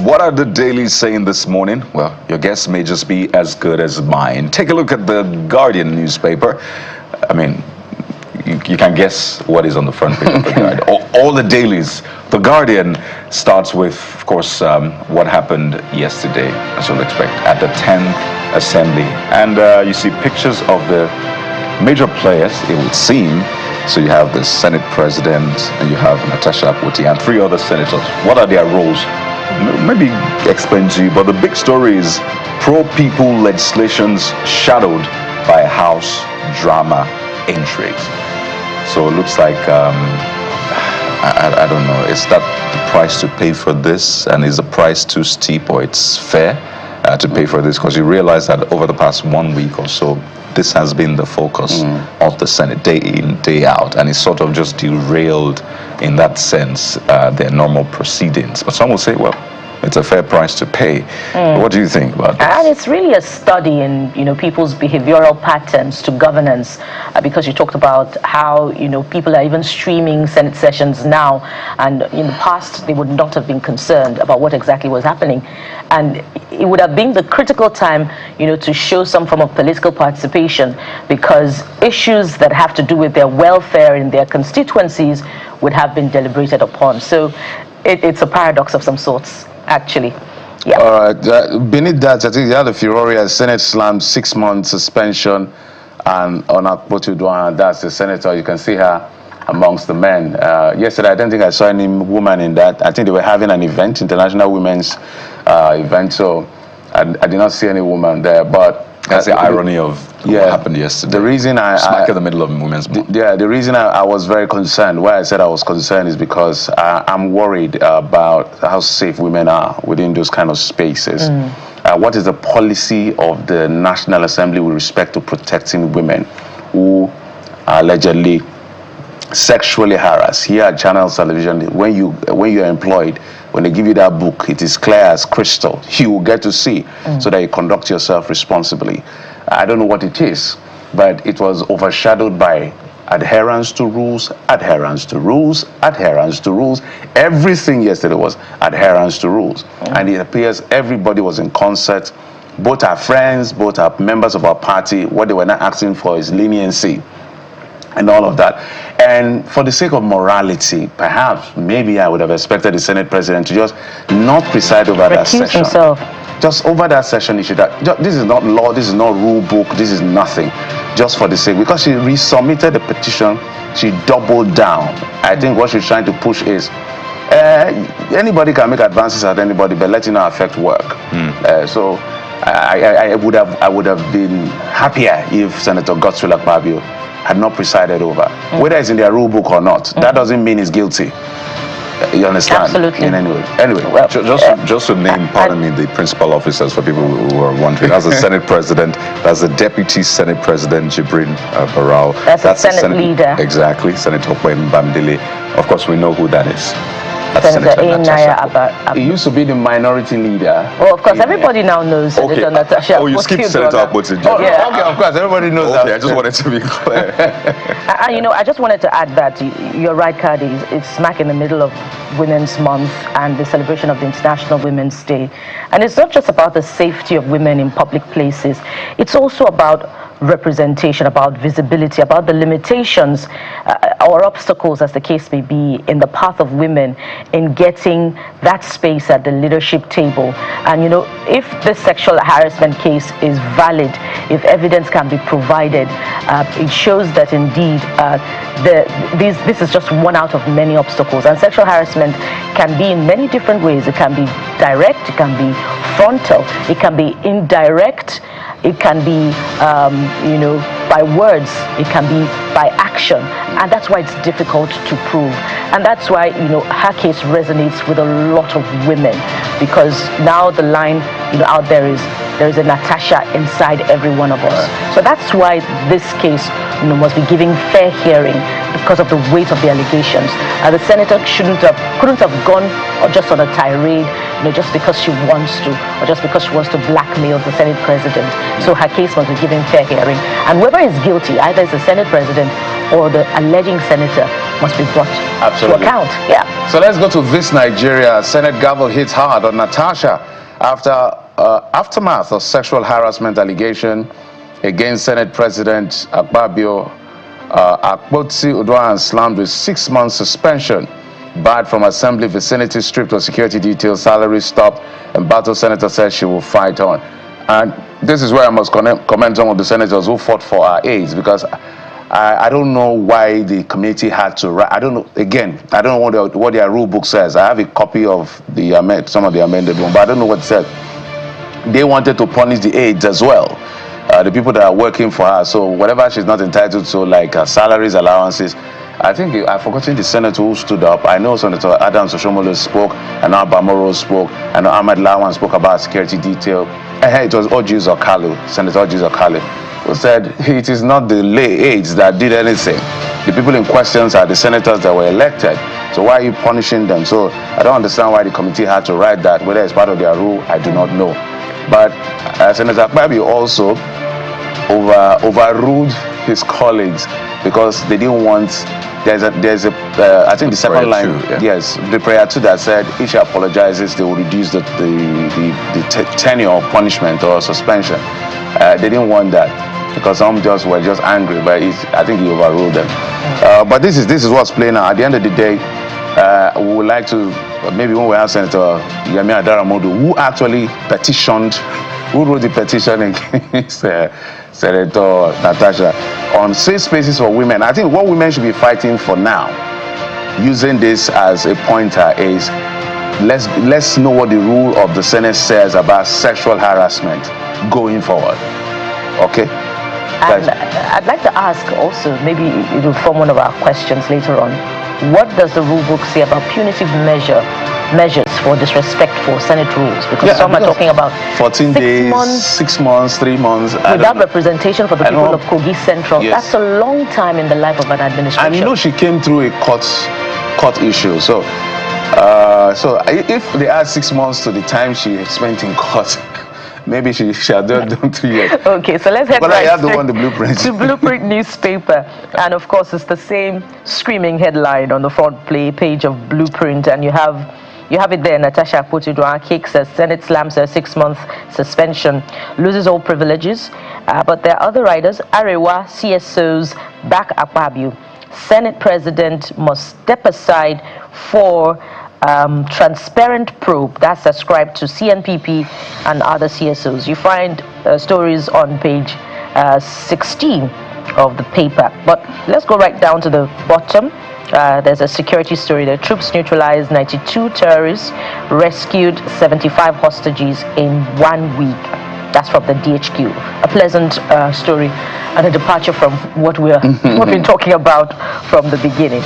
What are the dailies saying this morning? Well, your guess may just be as good as mine. Take a look at the Guardian newspaper. I mean, you can guess what is on the front page of the Guardian. All the dailies. The Guardian starts with, of course, what happened yesterday, as you'll expect, at the 10th Assembly. And you see pictures of the major players, it would seem. So you have the Senate President, and you have Natasha and 3 other senators. What are their roles? Maybe explain to you, but the big story is pro-people legislations shadowed by House drama intrigue. So it looks like, I don't know, is that the price to pay for this? And is the price too steep, or it's fair to pay for this? Because you realize that over the past 1 week or so, this has been the focus of the Senate day in, day out, and it's sort of just derailed in that sense their normal proceedings. But some will say, well, it's a fair price to pay. What do you think about this? And it's really a study in people's behavioral patterns to governance, because you talked about how people are even streaming Senate sessions now, and in the past they would not have been concerned about what exactly was happening, and it would have been the critical time to show some form of political participation, because issues that have to do with their welfare in their constituencies would have been deliberated upon. So it's a paradox of some sorts, actually. Yeah. All right. Beneath that, I think the other furore, Senate slammed 6-month suspension and on Akpotu, that's the senator. You can see her amongst the men. Yesterday, I don't think I saw any woman in that. I think they were having an event, International Women's event, so I did not see any woman there. But that's the irony of what happened yesterday. The reason smack in the middle of Women's Month. The reason I was very concerned, why I said I was concerned, is because I'm worried about how safe women are within those kind of spaces. What is the policy of the National Assembly with respect to protecting women who are allegedly sexually harassed? Here at Channel Television, when you're employed, when they give you that book, it is clear as crystal. You will get to see so that you conduct yourself responsibly. I don't know what it is, but it was overshadowed by adherence to rules, adherence to rules, adherence to rules. Everything yesterday was adherence to rules. And it appears everybody was in concert. Both our friends, both our members of our party, what they were not asking for is leniency and all of that. And for the sake of morality, perhaps, maybe I would have expected the Senate President to just not preside over that session. Himself. Just over that session, he should have, this is not law, this is not rule book, this is nothing. Just for the sake, because she resubmitted the petition, she doubled down. I think what she's trying to push is, anybody can make advances at anybody, but let it not affect work. So I would have been happier if Senator Godswill Akpabio had not presided over. Whether it's in their rule book or not, that doesn't mean he's guilty. You understand? Absolutely. In any way. Anyway, well, just to name, pardon me, the principal officers for people who are wondering. That's the Senate President. That's the Deputy Senate President, Jibrin Barao. That's the Senate leader. Exactly, Senator Kwem Bamdele. Of course, we know who that is. Senator Natasha. He used to be the minority leader. Oh, of course, everybody now knows Senator Natasha. Oh, you skipped Senator Akpotu. Okay, of course, everybody knows that. Okay, I just wanted to be clear. I just wanted to add that you're right, Cardi. It's smack in the middle of Women's Month and the celebration of the International Women's Day. And it's not just about the safety of women in public places. It's also about representation, about visibility, about the limitations or obstacles, as the case may be, in the path of women in getting that space at the leadership table. And if this sexual harassment case is valid, if evidence can be provided, it shows that indeed this is just one out of many obstacles. And sexual harassment can be in many different ways. It can be direct, it can be frontal, it can be indirect, it can be by words, it can be by action, and that's why it's difficult to prove. And that's why her case resonates with a lot of women, because now the line out there is a Natasha inside every one of us. So that's why this case must be given fair hearing, because of the weight of the allegations. The senator couldn't have gone just on a tirade, just because she wants to, or just because she wants to blackmail the Senate President. So her case must be given fair hearing. And whoever is guilty, either it's the Senate President president or the alleging senator must be brought to account. Yeah. So let's go to this Nigeria. Senate gavel hits hard on Natasha after aftermath of sexual harassment allegation against Senate President Akpabio. Akpotsi Udwan slammed with 6 months suspension, barred from assembly vicinity, stripped of security details, salary stop, and battle senator says she will fight on. And this is where I must commend some of the senators who fought for our aides, because I don't know why the committee had to write. I don't know, again, I don't know what their rule book says. I have a copy of some of the amended one, but I don't know what it said. They wanted to punish the aides as well, the people that are working for her. So whatever she's not entitled to, like salaries, allowances. I think I've forgotten the senator who stood up. I know Senator Adams Oshomole spoke, and now Bamoro spoke, and now Ahmed Lawan spoke about security detail. It was Orji Zakalu, Senator Orji Zakalu, who said it is not the lay aides that did anything. The people in questions are the senators that were elected. So why are you punishing them? So I don't understand why the committee had to write that. Whether it's part of their rule, I do not know. But Senator Akpabio also overruled his colleagues because they didn't want. There's a I think the second line, yes, the prayer too that said if she apologizes, they will reduce the tenure of punishment or suspension. They didn't want that because some were just angry, but I think he overruled them. But this is what's playing out. At the end of the day, we would like to maybe when we have Senator Yemi Adaramodu, who actually petitioned, who wrote the petition against Senator Natasha on safe spaces for women. I think what women should be fighting for now, using this as a pointer, is let's know what the rule of the Senate says about sexual harassment going forward. Okay? And I'd like to ask also, maybe it will form one of our questions later on, what does the rule book say about punitive measures for disrespectful Senate rules? Because some are talking about 14 days, 6 months, 3 months. Without representation for the people of Kogi Central. Yes. That's a long time in the life of an administration. And you know she came through a court issue. So if they add 6 months to the time she spent in court, maybe she had done 2 years. Okay, so let's head but right I the one, the Blueprint. to Blueprint newspaper. And of course, it's the same screaming headline on the front page of Blueprint. And you have it there. Natasha Akpotsi-Uduaghan kicks a Senate slams a 6-month suspension, loses all privileges. But there are other writers. Arewa CSOs back Akpabio. Senate President must step aside for transparent probe that's ascribed to CNPP and other CSOs. You find stories on page 16 of the paper. But let's go right down to the bottom. There's a security story. The troops neutralized 92 terrorists, rescued 75 hostages in 1 week. That's from the DHQ. A pleasant story and a departure from what we've been talking about from the beginning.